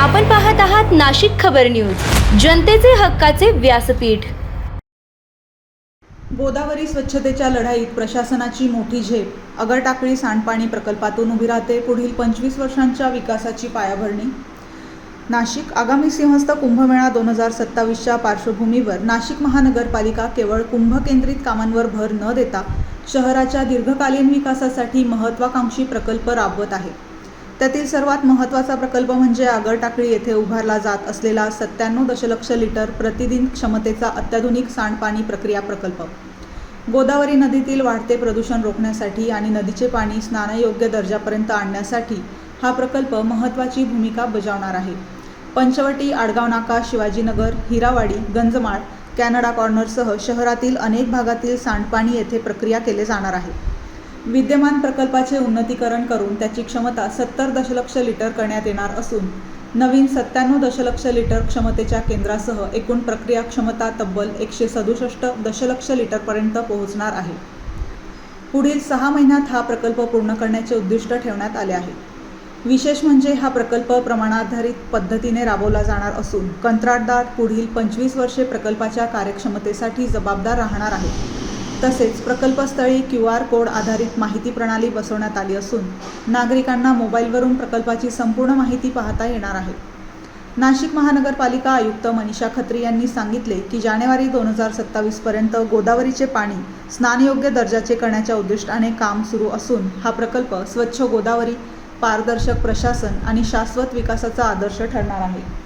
आपण पाहत आहात नाशिक खबर न्यूज, जनतेचे हक्काचे व्यासपीठ। गोदावरी स्वच्छतेच्या लढाईत प्रशासनाची मोठी झेप। अगरटाकळी सांडपाणी प्रकल्पातून उभी राहते पुढील 25 वर्षांच्या विकासाची पायाभरणी। नाशिक आगामी सिंहस्थ कुंभमेळा 2027च्या पार्श्वभूमीवर नाशिक महानगरपालिका केवळ कुंभ केंद्रित कामांवर भर न देता शहराच्या दीर्घकालीन विकासासाठी महत्त्वाकांक्षी प्रकल्प राबवत आहे। त्यातील सर्वात महत्त्वाचा प्रकल्प म्हणजे अगरटाकळी येथे उभारला जात असलेला 97 दशलक्ष लिटर प्रतिदिन क्षमतेचा अत्याधुनिक सांडपाणी प्रक्रिया प्रकल्प। गोदावरी नदीतील वाढते प्रदूषण रोखण्यासाठी आणि नदीचे पाणी स्नानयोग्य दर्जापर्यंत आणण्यासाठी हा प्रकल्प महत्त्वाची भूमिका बजावणार आहे। पंचवटी, आडगाव नाका, शिवाजीनगर, हिरावाडी, गंजमाळ, कॅनडा कॉर्नरसह शहरातील अनेक भागातील सांडपाणी येथे प्रक्रिया केले जाणार आहे। विद्यमान प्रकल्पाचे उन्नतीकरण करून त्याची क्षमता 70 दशलक्ष लिटर करण्यात येणार असून नवीन 97 दशलक्ष लिटर क्षमतेच्या केंद्रासह एकूण प्रक्रिया क्षमता तब्बल 167 दशलक्ष लिटरपर्यंत पोहोचणार आहे। पुढील 6 महिन्यात हा प्रकल्प पूर्ण करण्याचे उद्दिष्ट ठेवण्यात आले आहे। विशेष म्हणजे हा प्रकल्प प्रमाणाधारित पद्धतीने राबवला जाणार असून कंत्राटदार पुढील 25 वर्षे प्रकल्पाच्या कार्यक्षमतेसाठी जबाबदार राहणार आहे। तसेच प्रकल्पस्थळी QR कोड आधारित माहिती प्रणाली बसवण्यात आली असून नागरिकांना मोबाईलवरून प्रकल्पाची संपूर्ण माहिती पाहता येणार आहे। नाशिक महानगरपालिका आयुक्त मनीषा खत्री यांनी सांगितले की जानेवारी 2027 पर्यंत गोदावरीचे पाणी स्नानयोग्य दर्जाचे करण्याच्या उद्दिष्टाने काम सुरू असून हा प्रकल्प स्वच्छ गोदावरी, पारदर्शक प्रशासन आणि शाश्वत विकासाचा आदर्श ठरणार आहे।